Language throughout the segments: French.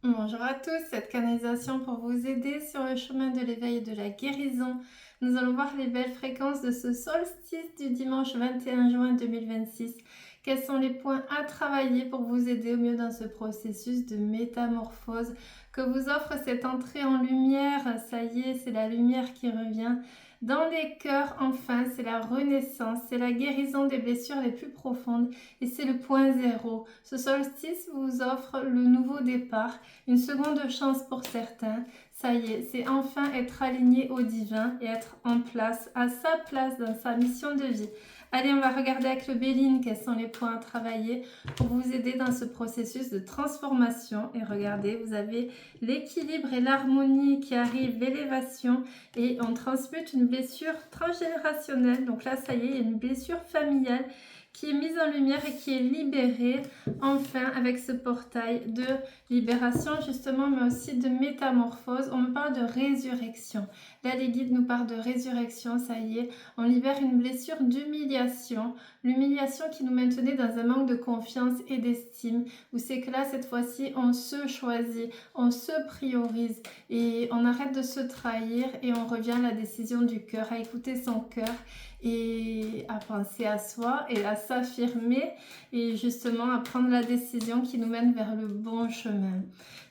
Bonjour à tous, cette canalisation pour vous aider sur le chemin de l'éveil et de la guérison. Nous allons voir les belles fréquences de ce solstice du dimanche 21 juin 2026. Quels sont les points à travailler pour vous aider au mieux dans ce processus de métamorphose que vous offre cette entrée en lumière. Ça y est, c'est la lumière qui revient. Dans les cœurs, enfin, c'est la renaissance, c'est la guérison des blessures les plus profondes et c'est le point zéro. Ce solstice vous offre le nouveau départ, une seconde chance pour certains. Ça y est, c'est enfin être aligné au divin et être en place, à sa place dans sa mission de vie. Allez, on va regarder avec le Béline quels sont les points à travailler pour vous aider dans ce processus de transformation. Et regardez, vous avez l'équilibre et l'harmonie qui arrivent, l'élévation, et on transmute une blessure transgénérationnelle. Donc là, ça y est, il y a une blessure familiale qui est mise en lumière et qui est libérée, enfin, avec ce portail de libération, justement, mais aussi de métamorphose. On me parle de résurrection. Là, les guides nous parlent de résurrection, ça y est. On libère une blessure d'humiliation, l'humiliation qui nous maintenait dans un manque de confiance et d'estime, où c'est que là, cette fois-ci, on se choisit, on se priorise et on arrête de se trahir et on revient à la décision du cœur, à écouter son cœur et à penser à soi et à s'affirmer et justement à prendre la décision qui nous mène vers le bon chemin.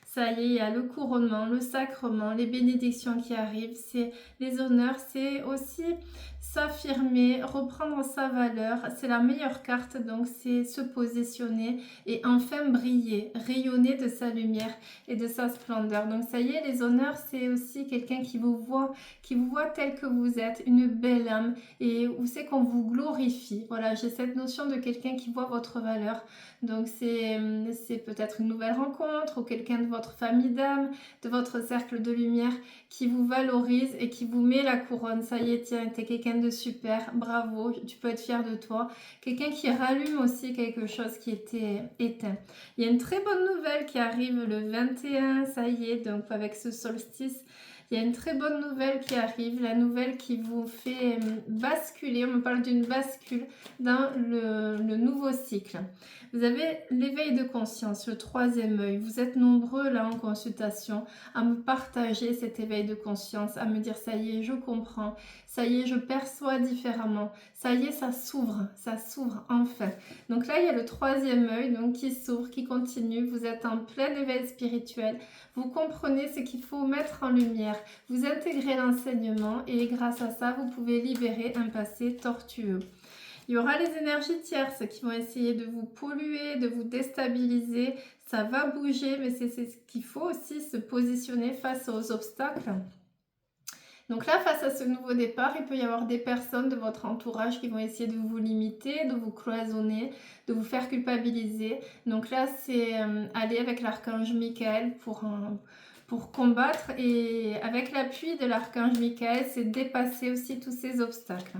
Ça y est, il y a le couronnement, le sacrement, les bénédictions qui arrivent, c'est les honneurs, c'est aussi s'affirmer, reprendre sa valeur. C'est la meilleure carte, donc c'est se positionner et enfin briller, rayonner de sa lumière et de sa splendeur. Donc ça y est, les honneurs, c'est aussi quelqu'un qui vous voit tel que vous êtes, une belle âme et où c'est qu'on vous glorifie. Voilà, j'ai cette notion de quelqu'un qui voit votre valeur. Donc c'est peut-être une nouvelle rencontre ou quelqu'un de votre famille d'âme, de votre cercle de lumière qui vous valorise et qui vous met la couronne. Ça y est, tiens, t'es quelqu'un de super, bravo, tu peux être fier de toi. Quelqu'un qui rallume aussi quelque chose qui était éteint. Il y a une très bonne nouvelle qui arrive le 21, ça y est, donc avec ce solstice. Il y a une très bonne nouvelle qui arrive, la nouvelle qui vous fait basculer, on me parle d'une bascule dans le nouveau cycle. Vous avez l'éveil de conscience, le troisième œil. Vous êtes nombreux là en consultation à me partager cet éveil de conscience, à me dire ça y est, je comprends, ça y est, je perçois différemment, ça y est, ça s'ouvre enfin. Donc là, il y a le troisième œil donc, qui s'ouvre, qui continue. Vous êtes en plein éveil spirituel. Vous comprenez ce qu'il faut mettre en lumière. Vous intégrez l'enseignement et grâce à ça, vous pouvez libérer un passé tortueux. Il y aura les énergies tierces qui vont essayer de vous polluer, de vous déstabiliser. Ça va bouger, mais c'est ce qu'il faut aussi se positionner face aux obstacles. Donc là, face à ce nouveau départ, il peut y avoir des personnes de votre entourage qui vont essayer de vous limiter, de vous cloisonner, de vous faire culpabiliser. Donc là, c'est aller avec l'archange Michael pour combattre et avec l'appui de l'archange Michael, c'est dépasser aussi tous ces obstacles.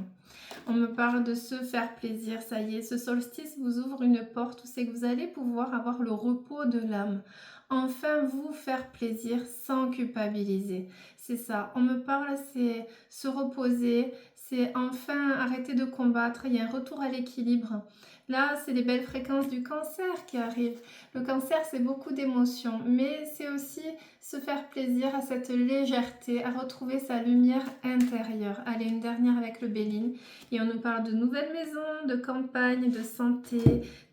On me parle de se faire plaisir, ça y est, ce solstice vous ouvre une porte où c'est que vous allez pouvoir avoir le repos de l'âme. Enfin vous faire plaisir sans culpabiliser. C'est ça, on me parle, c'est se reposer, c'est enfin arrêter de combattre, il y a un retour à l'équilibre. Là, c'est les belles fréquences du cancer qui arrivent. Le cancer, c'est beaucoup d'émotions, mais c'est aussi se faire plaisir à cette légèreté, à retrouver sa lumière intérieure. Allez, une dernière avec le Béline. Et on nous parle de nouvelles maisons, de campagne, de santé,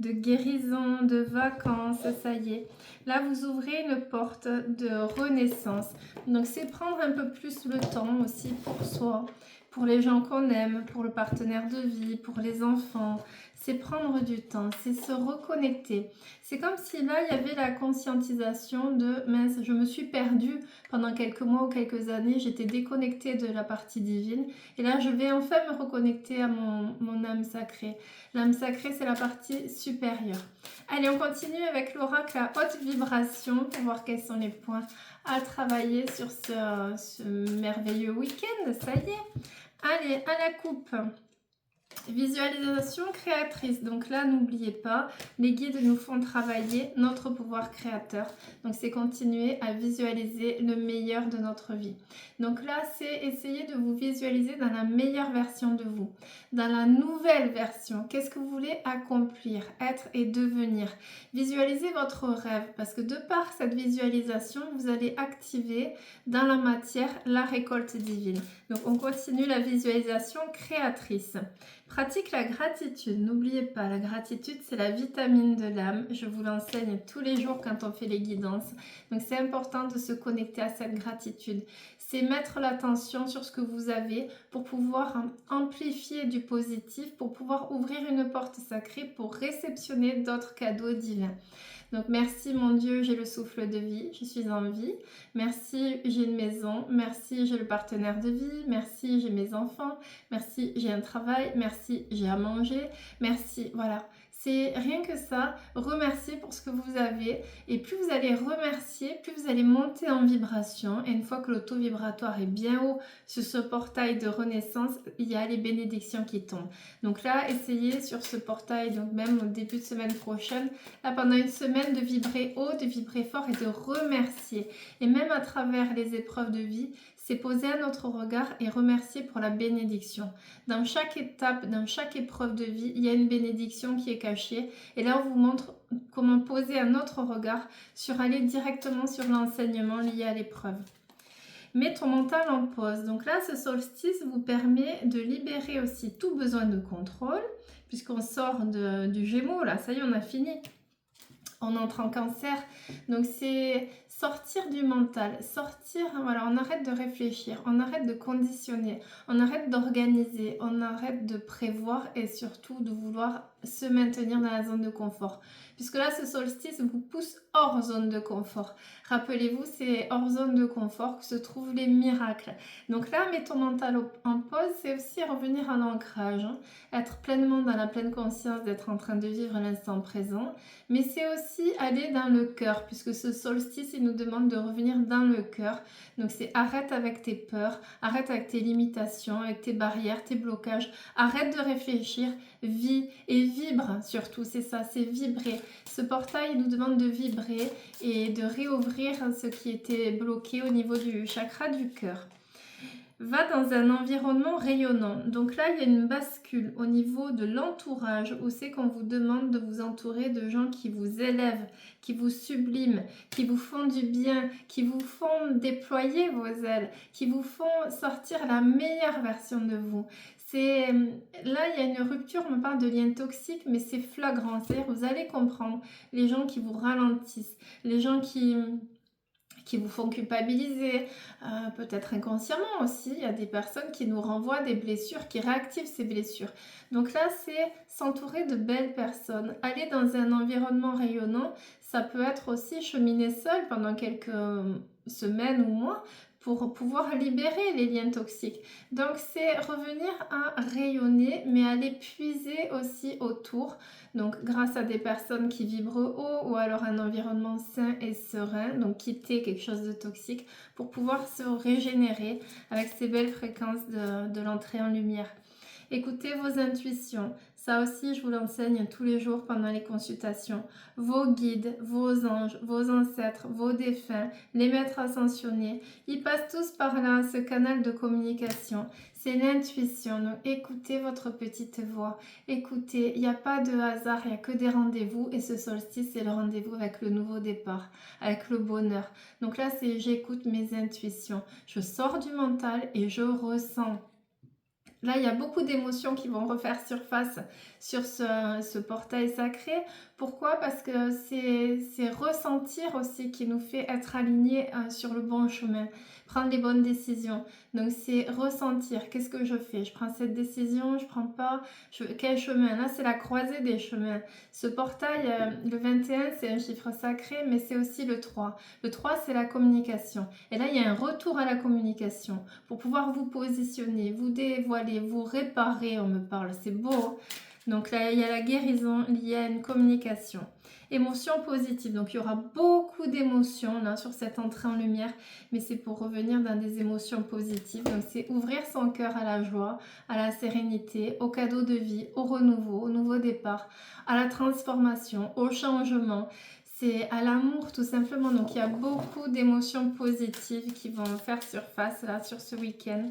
de guérison, de vacances, ça y est. Là, vous ouvrez une porte de renaissance. Donc, c'est prendre un peu plus le temps aussi pour soi, pour les gens qu'on aime, pour le partenaire de vie, pour les enfants. C'est prendre du temps, c'est se reconnecter. C'est comme si là, il y avait la conscientisation de « mince, je me suis perdue pendant quelques mois ou quelques années, j'étais déconnectée de la partie divine et là, je vais enfin me reconnecter à mon âme sacrée. » L'âme sacrée, c'est la partie supérieure. Allez, on continue avec l'oracle à haute vibration pour voir quels sont les points à travailler sur ce merveilleux week-end. Ça y est. Allez, à la coupe. Visualisation créatrice. Donc là, n'oubliez pas, les guides nous font travailler notre pouvoir créateur. Donc c'est continuer à visualiser le meilleur de notre vie. Donc là, c'est essayer de vous visualiser dans la meilleure version de vous, dans la nouvelle version. Qu'est-ce que vous voulez accomplir, être et devenir? Visualisez votre rêve parce que de par cette visualisation, vous allez activer dans la matière la récolte divine. Donc on continue la visualisation créatrice. Pratique la gratitude. N'oubliez pas, la gratitude, c'est la vitamine de l'âme. Je vous l'enseigne tous les jours quand on fait les guidances. Donc, c'est important de se connecter à cette gratitude. C'est mettre l'attention sur ce que vous avez pour pouvoir amplifier du positif, pour pouvoir ouvrir une porte sacrée, pour réceptionner d'autres cadeaux divins. Donc merci mon Dieu, j'ai le souffle de vie, je suis en vie. Merci, j'ai une maison. Merci, j'ai le partenaire de vie. Merci, j'ai mes enfants. Merci, j'ai un travail. Merci, j'ai à manger. Merci, voilà. C'est rien que ça, remercier pour ce que vous avez. Et plus vous allez remercier, plus vous allez monter en vibration. Et une fois que le taux vibratoire est bien haut sur ce portail de renaissance, il y a les bénédictions qui tombent. Donc là, essayez sur ce portail, donc même au début de semaine prochaine, là pendant une semaine, de vibrer haut, de vibrer fort et de remercier. Et même à travers les épreuves de vie, c'est poser un autre regard et remercier pour la bénédiction. Dans chaque étape, dans chaque épreuve de vie, il y a une bénédiction qui est cachée. Et là, on vous montre comment poser un autre regard sur aller directement sur l'enseignement lié à l'épreuve. Mets ton mental en pause. Donc là, ce solstice vous permet de libérer aussi tout besoin de contrôle, puisqu'on sort du Gémeaux, là, ça y est, on a fini. On entre en Cancer, donc c'est sortir du mental, sortir, voilà, on arrête de réfléchir, on arrête de conditionner, on arrête d'organiser, on arrête de prévoir et surtout de vouloir se maintenir dans la zone de confort. Puisque là, ce solstice vous pousse hors zone de confort. Rappelez-vous, c'est hors zone de confort que se trouvent les miracles. Donc là, mettre ton mental en pause, c'est aussi revenir à l'ancrage, hein, être pleinement dans la pleine conscience d'être en train de vivre l'instant présent. Mais c'est aussi aller dans le cœur, puisque ce solstice, il nous demande de revenir dans le cœur. Donc c'est arrête avec tes peurs, arrête avec tes limitations, avec tes barrières, tes blocages. Arrête de réfléchir, vis et vibre surtout, c'est ça, c'est vibrer. Ce portail, il nous demande de vibrer et de réouvrir ce qui était bloqué au niveau du chakra du cœur. Va dans un environnement rayonnant. Donc là, il y a une bascule au niveau de l'entourage où c'est qu'on vous demande de vous entourer de gens qui vous élèvent, qui vous subliment, qui vous font du bien, qui vous font déployer vos ailes, qui vous font sortir la meilleure version de vous. Là, il y a une rupture, on me parle de liens toxiques, mais c'est flagrant. C'est-à-dire, vous allez comprendre les gens qui vous ralentissent, les gens qui vous font culpabiliser, peut-être inconsciemment aussi. Il y a des personnes qui nous renvoient des blessures, qui réactivent ces blessures. Donc là, c'est s'entourer de belles personnes. Aller dans un environnement rayonnant, ça peut être aussi cheminer seul pendant quelques semaines ou mois pour pouvoir libérer les liens toxiques. Donc c'est revenir à rayonner, mais à les puiser aussi autour. Donc grâce à des personnes qui vibrent haut ou alors un environnement sain et serein. Donc quitter quelque chose de toxique pour pouvoir se régénérer avec ces belles fréquences de l'entrée en lumière. Écoutez vos intuitions. Ça aussi, je vous l'enseigne tous les jours pendant les consultations. Vos guides, vos anges, vos ancêtres, vos défunts, les maîtres ascensionnés, ils passent tous par là, ce canal de communication. C'est l'intuition. Donc, écoutez votre petite voix. Écoutez, il n'y a pas de hasard, il n'y a que des rendez-vous. Et ce solstice, c'est le rendez-vous avec le nouveau départ, avec le bonheur. Donc là, c'est j'écoute mes intuitions. Je sors du mental et je ressens. Là, il y a beaucoup d'émotions qui vont refaire surface sur ce portail sacré. Pourquoi? Parce que c'est ressentir aussi qui nous fait être alignés sur le bon chemin, prendre les bonnes décisions. Donc, c'est ressentir. Qu'est-ce que je fais? Je prends cette décision, je prends pas. Quel chemin? Là, c'est la croisée des chemins. Ce portail, le 21, c'est un chiffre sacré, mais c'est aussi le 3. Le 3, c'est la communication. Et là, il y a un retour à la communication pour pouvoir vous positionner, vous dévoiler, vous réparer, on me parle, c'est beau. Donc là, il y a la guérison liée à une communication. Émotions positives, donc il y aura beaucoup d'émotions là sur cette entrée en lumière, mais c'est pour revenir dans des émotions positives. Donc c'est ouvrir son cœur à la joie, à la sérénité, au cadeau de vie, au renouveau, au nouveau départ, à la transformation, au changement. C'est à l'amour tout simplement. Donc il y a beaucoup d'émotions positives qui vont faire surface là sur ce week-end.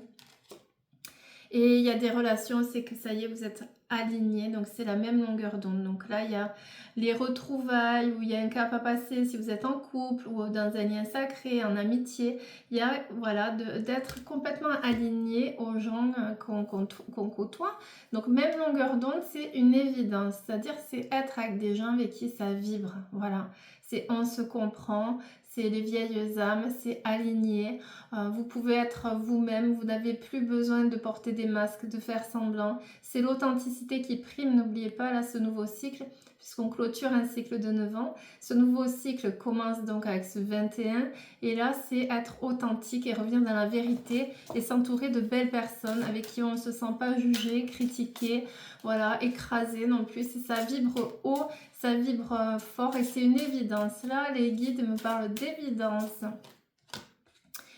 Et il y a des relations, c'est que ça y est, vous êtes alignés, donc c'est la même longueur d'onde. Donc là, il y a les retrouvailles, où il y a un cap à passer si vous êtes en couple ou dans un lien sacré, en amitié. Il y a, voilà, d'être complètement aligné aux gens qu'on côtoie. Donc même longueur d'onde, c'est une évidence. C'est-à-dire, c'est être avec des gens avec qui ça vibre. Voilà, c'est on se comprend, c'est les vieilles âmes, c'est aligné. Vous pouvez être vous-même, vous n'avez plus besoin de porter des masques, de faire semblant. C'est l'authenticité qui prime, n'oubliez pas là ce nouveau cycle, puisqu'on clôture un cycle de 9 ans. Ce nouveau cycle commence donc avec ce 21, et là c'est être authentique et revenir dans la vérité et s'entourer de belles personnes avec qui on ne se sent pas jugé, critiqué, voilà, écrasé non plus. Ça vibre haut, ça vibre fort et c'est une évidence. Là les guides me parlent d'évidence.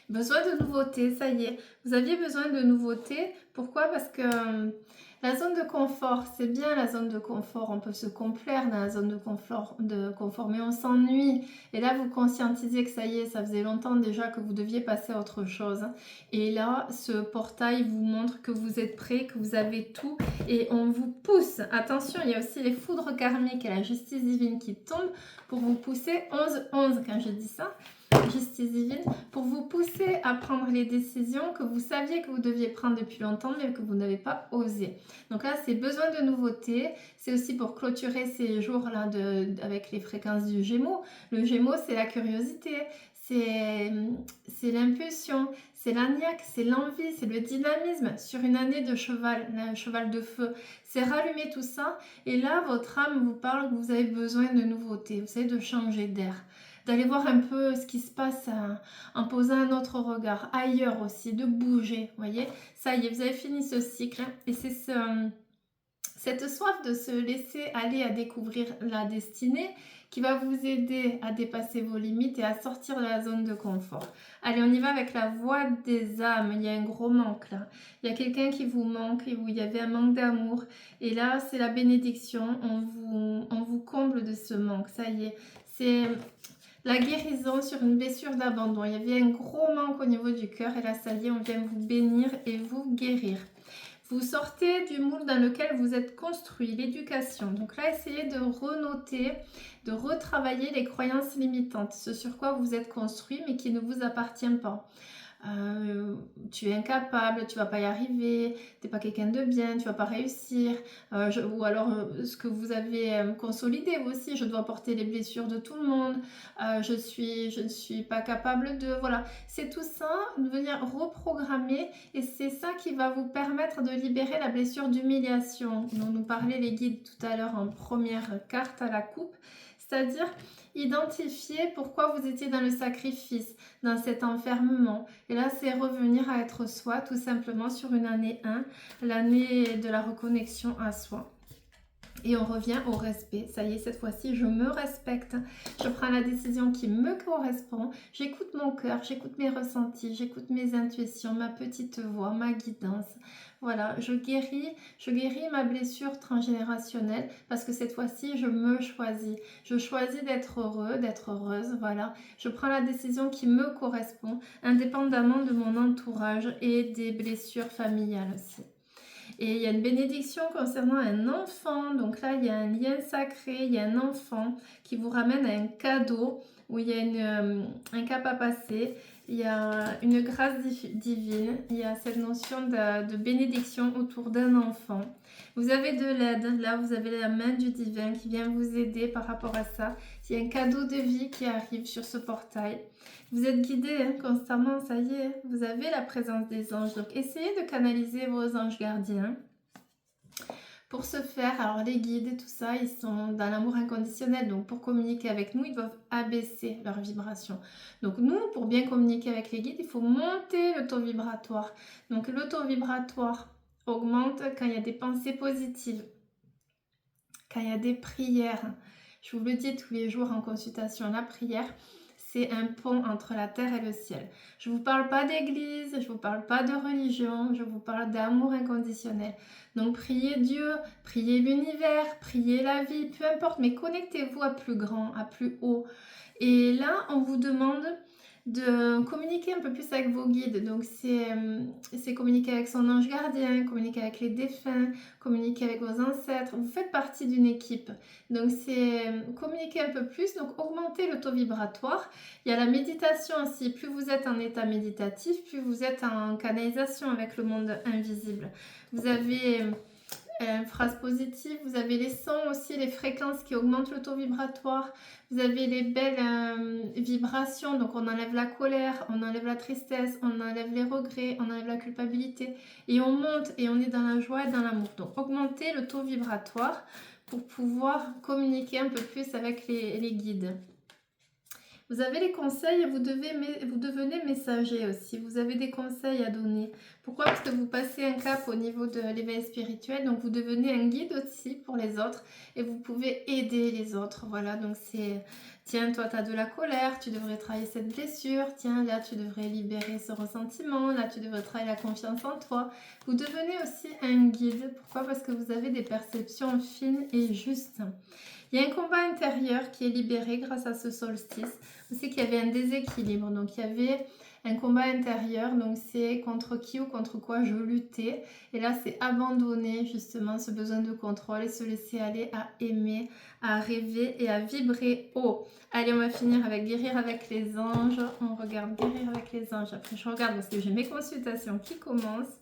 Besoin de nouveautés, ça y est. Vous aviez besoin de nouveautés. Pourquoi? Parce que la zone de confort, c'est bien la zone de confort. On peut se complaire dans la zone de confort, mais on s'ennuie. Et là, vous conscientisez que ça y est, ça faisait longtemps déjà que vous deviez passer à autre chose. Et là, ce portail vous montre que vous êtes prêt, que vous avez tout. Et on vous pousse. Attention, il y a aussi les foudres karmiques et la justice divine qui tombent pour vous pousser 11-11 quand je dis ça. Justice divine, pour vous pousser à prendre les décisions que vous saviez que vous deviez prendre depuis longtemps mais que vous n'avez pas osé. Donc là c'est besoin de nouveautés, c'est aussi pour clôturer ces jours là avec les fréquences du Gémeaux. Le Gémeaux c'est la curiosité, c'est l'impulsion, c'est la niaque, c'est l'envie, c'est le dynamisme sur une année de cheval, un cheval de feu. C'est rallumer tout ça et là votre âme vous parle que vous avez besoin de nouveautés, vous savez, de changer d'air, d'aller voir un peu ce qui se passe en posant un autre regard, ailleurs aussi, de bouger, vous voyez. Ça y est, vous avez fini ce cycle et c'est cette soif de se laisser aller à découvrir la destinée qui va vous aider à dépasser vos limites et à sortir de la zone de confort. Allez, on y va avec la voix des âmes. Il y a un gros manque là. Il y a quelqu'un qui vous manque et où il y avait un manque d'amour. Et là, c'est la bénédiction. On vous comble de ce manque. Ça y est, c'est la guérison sur une blessure d'abandon. Il y avait un gros manque au niveau du cœur et là, ça y est, on vient vous bénir et vous guérir. Vous sortez du moule dans lequel vous êtes construit, l'éducation. Donc là, essayez de renoter, de retravailler les croyances limitantes, ce sur quoi vous êtes construit mais qui ne vous appartient pas. Tu es incapable, tu vas pas y arriver, t'es pas quelqu'un de bien, tu vas pas réussir, ou alors ce que vous avez consolidé vous aussi, je dois porter les blessures de tout le monde, je ne suis pas capable de, voilà, c'est tout ça, de venir reprogrammer et c'est ça qui va vous permettre de libérer la blessure d'humiliation dont nous parlaient les guides tout à l'heure en première carte à la coupe, c'est-à-dire identifier pourquoi vous étiez dans le sacrifice, dans cet enfermement. Et là, c'est revenir à être soi, tout simplement sur une année 1, l'année de la reconnexion à soi. Et on revient au respect. Ça y est, cette fois-ci, je me respecte. Je prends la décision qui me correspond. J'écoute mon cœur, j'écoute mes ressentis, j'écoute mes intuitions, ma petite voix, ma guidance. Voilà, je guéris ma blessure transgénérationnelle parce que cette fois-ci, je me choisis. Je choisis d'être heureux, d'être heureuse, voilà. Je prends la décision qui me correspond, indépendamment de mon entourage et des blessures familiales aussi. Et il y a une bénédiction concernant un enfant. Donc là, il y a un lien sacré, il y a un enfant qui vous ramène à un cadeau où il y a un cap à passer. Il y a une grâce divine. Il y a cette notion de bénédiction autour d'un enfant. Vous avez de l'aide. Là, vous avez la main du divin qui vient vous aider par rapport à ça. Il y a un cadeau de vie qui arrive sur ce portail. Vous êtes guidé constamment, ça y est, vous avez la présence des anges. Donc, essayez de canaliser vos anges gardiens. Pour ce faire, alors les guides et tout ça, ils sont dans l'amour inconditionnel. Donc, pour communiquer avec nous, ils doivent abaisser leur vibration. Donc, nous, pour bien communiquer avec les guides, il faut monter le taux vibratoire. Donc, le taux vibratoire augmente quand il y a des pensées positives, quand il y a des prières, Je vous le dis tous les jours en consultation, la prière, c'est un pont entre la terre et le ciel. Je ne vous parle pas d'église, je ne vous parle pas de religion, je vous parle d'amour inconditionnel. Donc priez Dieu, priez l'univers, priez la vie, peu importe, mais connectez-vous à plus grand, à plus haut. Et là, on vous demande de communiquer un peu plus avec vos guides. Donc c'est communiquer avec son ange gardien, communiquer avec les défunts, communiquer avec vos ancêtres. Vous faites partie d'une équipe. Donc c'est communiquer un peu plus, donc augmenter le taux vibratoire. Il y a la méditation aussi. Plus vous êtes en état méditatif, plus vous êtes en canalisation avec le monde invisible. Vous avez phrase positive, vous avez les sons aussi, les fréquences qui augmentent le taux vibratoire, vous avez les belles vibrations, donc on enlève la colère, on enlève la tristesse, on enlève les regrets, on enlève la culpabilité et on monte et on est dans la joie et dans l'amour. Donc augmenter le taux vibratoire pour pouvoir communiquer un peu plus avec les guides. Vous avez les conseils et vous devenez messager aussi. Vous avez des conseils à donner. Pourquoi? Parce que vous passez un cap au niveau de l'éveil spirituel. Donc vous devenez un guide aussi pour les autres. Et vous pouvez aider les autres. Voilà, donc c'est... Tiens, toi, tu as de la colère, tu devrais travailler cette blessure. Tiens, là, tu devrais libérer ce ressentiment. Là, tu devrais travailler la confiance en toi. Vous devenez aussi un guide. Pourquoi? Parce que vous avez des perceptions fines et justes. Il y a un combat intérieur qui est libéré grâce à ce solstice. Vous savez qu'il y avait un déséquilibre, donc il y avait un combat intérieur, donc c'est contre qui ou contre quoi je luttais. Et là, c'est abandonner justement ce besoin de contrôle et se laisser aller à aimer, à rêver et à vibrer haut. Allez, on va finir avec guérir avec les anges. On regarde guérir avec les anges. Après, je regarde parce que j'ai mes consultations qui commencent.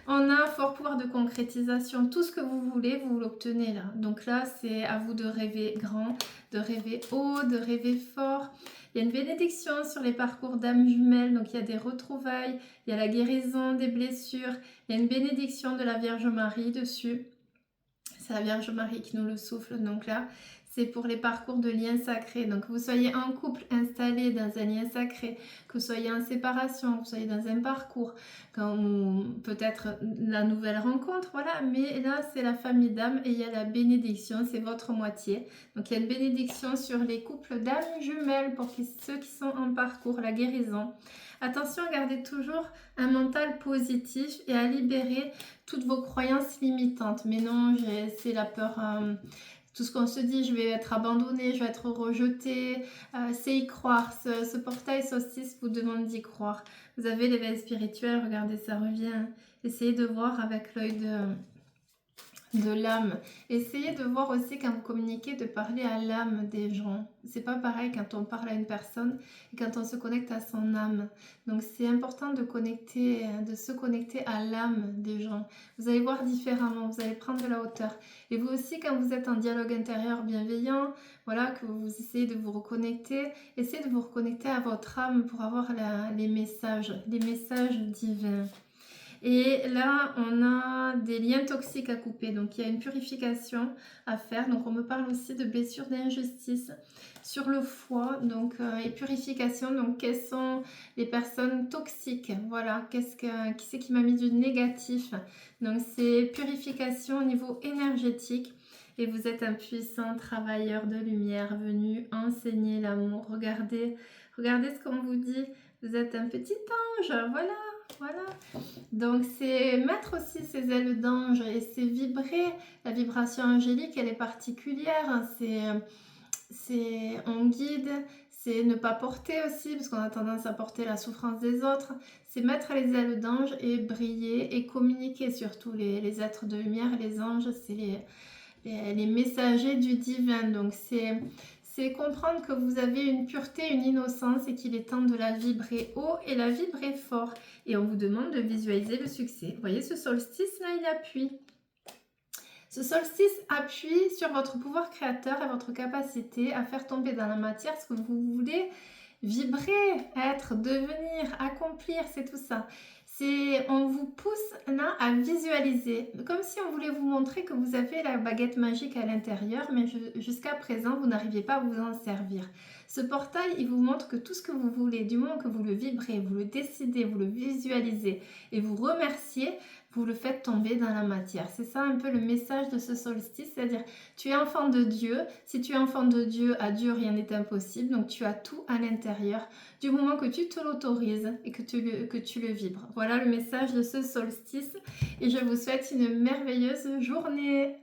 On a un fort pouvoir de concrétisation. Tout ce que vous voulez, vous l'obtenez là. Donc là, c'est à vous de rêver grand, de rêver haut, de rêver fort. Il y a une bénédiction sur les parcours d'âmes jumelles. Donc il y a des retrouvailles, il y a la guérison des blessures. Il y a une bénédiction de la Vierge Marie dessus. C'est la Vierge Marie qui nous le souffle. Donc là, c'est pour les parcours de liens sacrés. Donc vous soyez en couple installé dans un lien sacré, que vous soyez en séparation, que vous soyez dans un parcours, peut-être la nouvelle rencontre, voilà. Mais là, c'est la famille d'âmes et il y a la bénédiction, c'est votre moitié. Donc il y a une bénédiction sur les couples d'âmes jumelles pour ceux qui sont en parcours, la guérison. Attention à garder toujours un mental positif et à libérer toutes vos croyances limitantes. Mais non, c'est la peur... tout ce qu'on se dit, je vais être abandonné, je vais être rejeté, c'est y croire. Ce portail solstice vous demande d'y croire. Vous avez l'éveil spirituel, regardez, ça revient. Essayez de voir avec l'œil de l'âme. Essayez de voir aussi quand vous communiquez, de parler à l'âme des gens. C'est pas pareil quand on parle à une personne et quand on se connecte à son âme. Donc c'est important de se connecter à l'âme des gens. Vous allez voir différemment, vous allez prendre de la hauteur. Et vous aussi, quand vous êtes en dialogue intérieur bienveillant, voilà, que vous essayez de vous reconnecter, essayez de vous reconnecter à votre âme pour avoir les messages divins. Et là, on a des liens toxiques à couper. Donc, il y a une purification à faire. Donc, on me parle aussi de blessures d'injustice sur le foie. Donc, et purification. Donc, quelles sont les personnes toxiques? Voilà. Qui c'est qui m'a mis du négatif? Donc, c'est purification au niveau énergétique. Et vous êtes un puissant travailleur de lumière venu enseigner l'amour. Regardez ce qu'on vous dit. Vous êtes un petit ange. Voilà. Donc c'est mettre aussi ses ailes d'ange et c'est vibrer. La vibration angélique, elle est particulière. On guide, c'est ne pas porter aussi, parce qu'on a tendance à porter la souffrance des autres. C'est mettre les ailes d'ange et briller et communiquer, surtout les êtres de lumière. Les anges, c'est les messagers du divin. Donc c'est comprendre que vous avez une pureté, une innocence et qu'il est temps de la vibrer haut et la vibrer fort. Et on vous demande de visualiser le succès. Vous voyez, ce solstice là, il appuie. Ce solstice appuie sur votre pouvoir créateur et votre capacité à faire tomber dans la matière ce que vous voulez vibrer, être, devenir, accomplir, c'est tout ça. On vous pousse là à visualiser, comme si on voulait vous montrer que vous avez la baguette magique à l'intérieur, mais jusqu'à présent, vous n'arriviez pas à vous en servir. Ce portail, il vous montre que tout ce que vous voulez, du moment que vous le vibrez, vous le décidez, vous le visualisez et vous remerciez, vous le faites tomber dans la matière. C'est ça un peu le message de ce solstice, c'est-à-dire tu es enfant de Dieu. Si tu es enfant de Dieu, à Dieu rien n'est impossible. Donc tu as tout à l'intérieur du moment que tu te l'autorises et que tu le vibres. Voilà le message de ce solstice et je vous souhaite une merveilleuse journée.